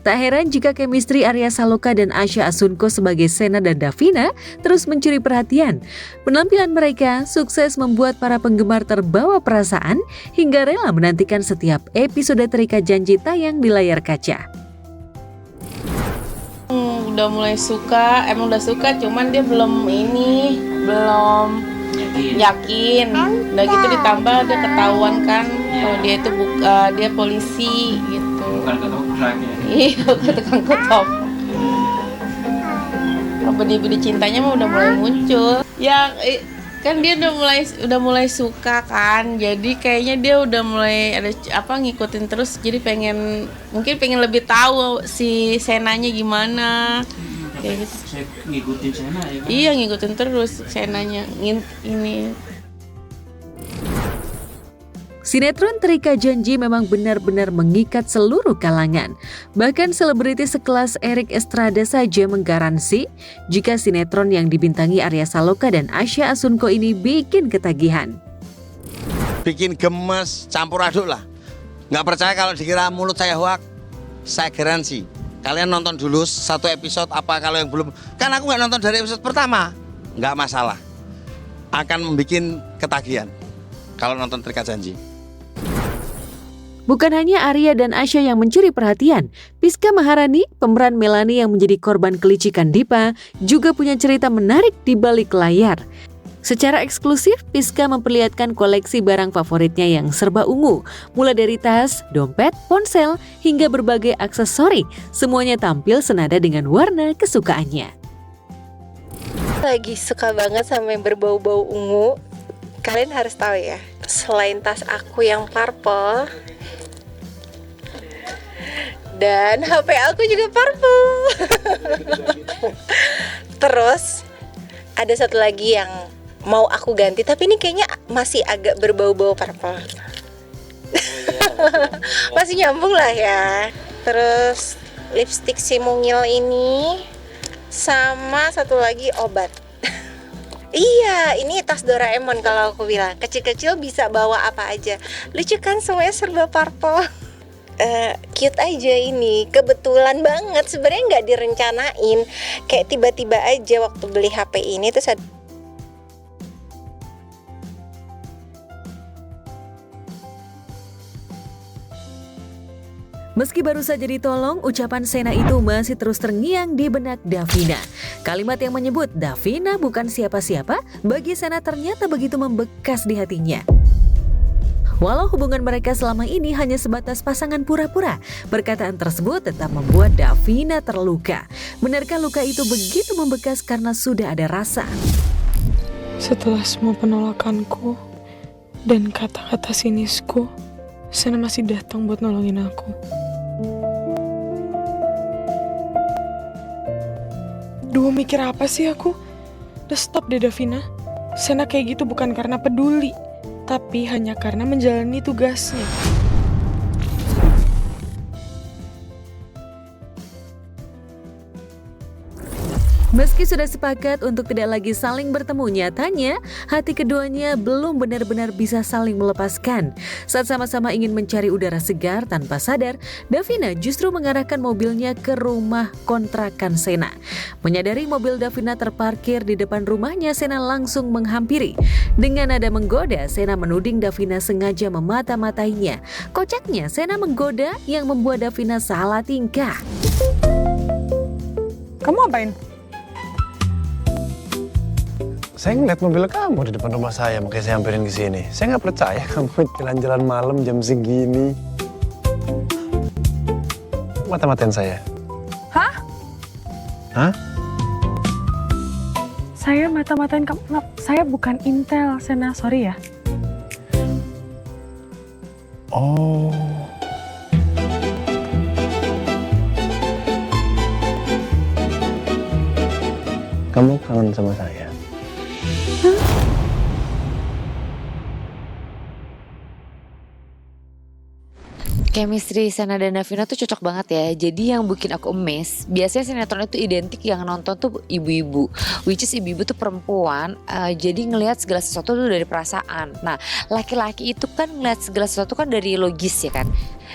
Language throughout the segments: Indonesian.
Tak heran jika chemistry Arya Saloka dan Asya Asunko sebagai Sena dan Davina terus mencuri perhatian. Penampilan mereka sukses membuat para penggemar terbawa perasaan hingga rela menantikan setiap episode Terikat Janji tayang di layar kaca. Udah mulai suka, emang udah suka, cuman dia belum yakin. Udah gitu ditambah dia ketahuan kan kalau dia itu dia polisi gitu. Bukan ketoprak ya. Iya, tukang ketoprak. Benih-benih cintanya mah udah mulai muncul. Ya kan dia udah mulai suka kan. Jadi kayaknya dia udah mulai ada ngikutin terus. Jadi mungkin pengen lebih tahu si Senanya gimana. Kayak gitu. Saya ngikutin Sena ya kan? Iya, ngikutin terus Senanya ini. Sinetron Terikat Janji memang benar-benar mengikat seluruh kalangan. Bahkan selebriti sekelas Erik Estrada saja menggaransi jika sinetron yang dibintangi Arya Saloka dan Asya Asunko ini bikin ketagihan. Bikin gemes, campur aduk lah. Nggak percaya kalau dikira mulut saya hoak, saya garansi. Kalian nonton dulu satu episode, apa kalau yang belum, kan aku nggak nonton dari episode pertama, nggak masalah. Akan membuat ketagihan kalau nonton Terikat Janji. Bukan hanya Arya dan Asya yang mencuri perhatian, Piska Maharani, pemeran Melani yang menjadi korban kelicikan Dipa, juga punya cerita menarik di balik layar. Secara eksklusif, Piska memperlihatkan koleksi barang favoritnya yang serba ungu, mulai dari tas, dompet, ponsel, hingga berbagai aksesori. Semuanya tampil senada dengan warna kesukaannya. Lagi suka banget sama yang berbau-bau ungu. Kalian harus tahu ya, selain tas aku yang purple, dan HP aku juga purple. Terus ada satu lagi yang mau aku ganti, tapi ini kayaknya masih agak berbau-bau purple. Masih nyambung lah ya. Terus lipstick si mungil ini, sama satu lagi obat. Iya, ini tas Doraemon kalau aku bilang. Kecil-kecil bisa bawa apa aja. Lucu kan, semuanya serba purple. Cute aja ini. Kebetulan banget, sebenarnya nggak direncanain. Kayak tiba-tiba aja waktu beli HP ini terus ada. Meski baru saja ditolong, ucapan Sena itu masih terus terngiang di benak Davina. Kalimat yang menyebut Davina bukan siapa-siapa, bagi Sena ternyata begitu membekas di hatinya. Walau hubungan mereka selama ini hanya sebatas pasangan pura-pura, perkataan tersebut tetap membuat Davina terluka. Benarkah luka itu begitu membekas karena sudah ada rasa? Setelah semua penolakanku dan kata-kata sinisku, Sena masih datang buat nolongin aku. Duh, mikir apa sih aku? Udah stop deh Davina. Sena kayak gitu bukan karena peduli, tapi hanya karena menjalani tugasnya. Meski sudah sepakat untuk tidak lagi saling bertemu, nyatanya hati keduanya belum benar-benar bisa saling melepaskan. Saat sama-sama ingin mencari udara segar tanpa sadar, Davina justru mengarahkan mobilnya ke rumah kontrakan Sena. Menyadari mobil Davina terparkir di depan rumahnya, Sena langsung menghampiri. Dengan nada menggoda, Sena menuding Davina sengaja memata-matainya. Kocaknya, Sena menggoda yang membuat Davina salah tingkah. Kamu apain? Saya ngeliat mobil kamu di depan rumah saya, makanya saya hampirin ke sini. Saya nggak percaya kamu jalan-jalan malam jam segini. Mata-matain saya. Hah? Hah? Saya mata-matain kamu. Saya bukan Intel, Sena. Sorry ya. Oh. Kamu kangen sama saya? Chemistry Sena dan Davina tuh cocok banget ya. Jadi yang bikin aku amazed, biasanya sinetron itu identik yang nonton tuh ibu-ibu, which is ibu-ibu tuh perempuan, jadi ngelihat segala sesuatu tuh dari perasaan. Nah, laki-laki itu kan ngelihat segala sesuatu kan dari logis ya kan.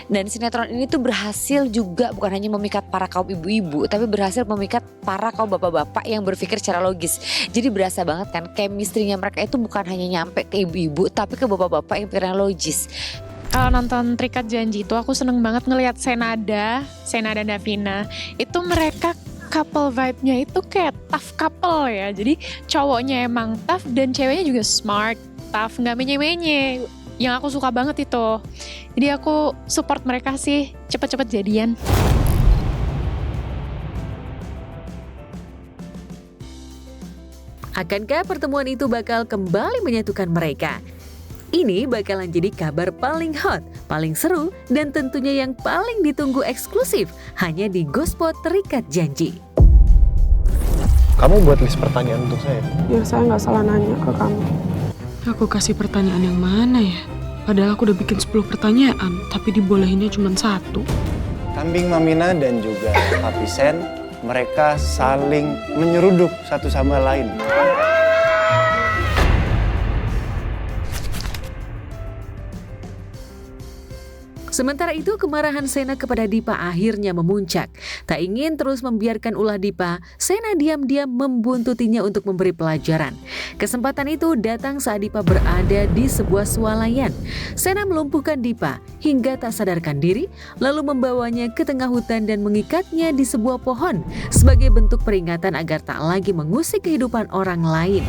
Dan sinetron ini tuh berhasil juga bukan hanya memikat para kaum ibu-ibu, tapi berhasil memikat para kaum bapak-bapak yang berpikir secara logis. Jadi berasa banget kan chemistry-nya mereka itu bukan hanya nyampe ke ibu-ibu, tapi ke bapak-bapak yang pikirnya logis. Kalau nonton Terikat Janji itu aku seneng banget ngelihat Sena dan Davina. Itu mereka couple vibe-nya itu kayak tough couple ya. Jadi cowoknya emang tough dan ceweknya juga smart, tough, nggak menye-menye. Yang aku suka banget itu. Jadi aku support mereka sih cepet-cepet jadian. Akankah pertemuan itu bakal kembali menyatukan mereka? Ini bakalan jadi kabar paling hot, paling seru, dan tentunya yang paling ditunggu eksklusif hanya di Gospot Terikat Janji. Kamu buat list pertanyaan untuk saya. Biar saya nggak salah nanya ke kamu. Aku kasih pertanyaan yang mana ya? Padahal aku udah bikin 10 pertanyaan, tapi dibolehinnya cuma 1. Kambing Mamina dan juga Papi Sen, mereka saling menyeruduk satu sama lain. Sementara itu, kemarahan Sena kepada Dipa akhirnya memuncak. Tak ingin terus membiarkan ulah Dipa, Sena diam-diam membuntutinya untuk memberi pelajaran. Kesempatan itu datang saat Dipa berada di sebuah swalayan. Sena melumpuhkan Dipa hingga tak sadarkan diri, lalu membawanya ke tengah hutan dan mengikatnya di sebuah pohon sebagai bentuk peringatan agar tak lagi mengusik kehidupan orang lain.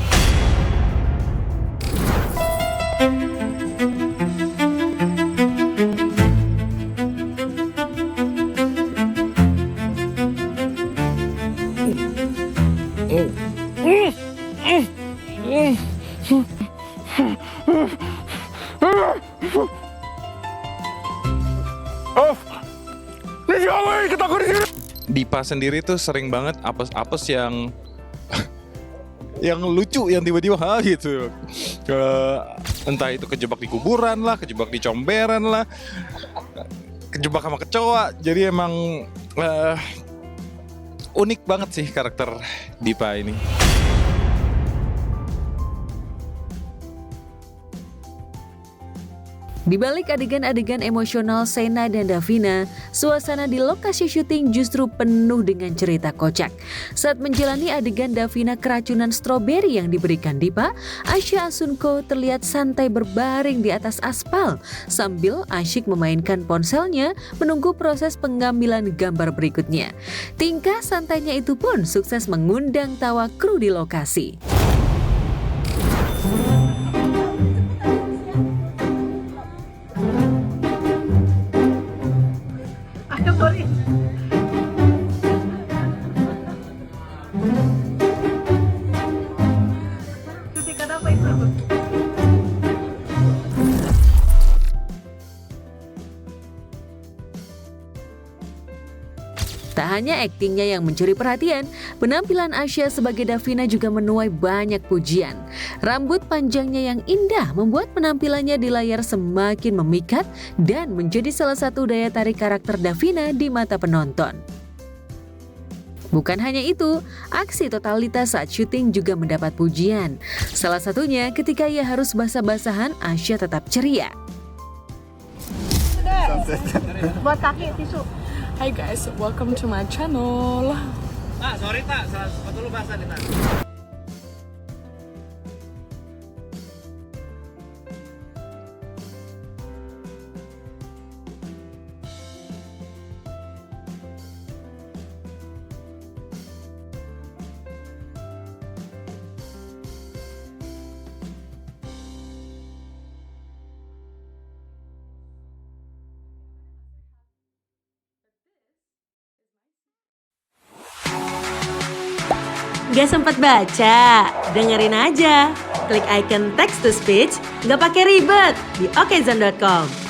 Dipa sendiri tuh sering banget apes-apes yang yang lucu, yang tiba-tiba gitu. Entah itu kejebak di kuburan lah, kejebak di comberan lah, kejebak sama kecoa. Jadi emang unik banget sih karakter Dipa ini. Di balik adegan-adegan emosional Sena dan Davina, suasana di lokasi syuting justru penuh dengan cerita kocak. Saat menjalani adegan Davina keracunan stroberi yang diberikan Dipa, Asya Asunko terlihat santai berbaring di atas aspal sambil asyik memainkan ponselnya menunggu proses pengambilan gambar berikutnya. Tingkah santainya itu pun sukses mengundang tawa kru di lokasi. Tak hanya aktingnya yang mencuri perhatian, penampilan Asya sebagai Davina juga menuai banyak pujian. Rambut panjangnya yang indah membuat penampilannya di layar semakin memikat dan menjadi salah satu daya tarik karakter Davina di mata penonton. Bukan hanya itu, aksi totalitas saat syuting juga mendapat pujian. Salah satunya ketika ia harus basah-basahan, Asya tetap ceria. Buat kaki tisu. Hai guys, welcome to my channel. Sorry tak, sepatu lu basah nih tak. Gak sempat baca? Dengerin aja. Klik icon text to speech, gak pakai ribet di okezone.com.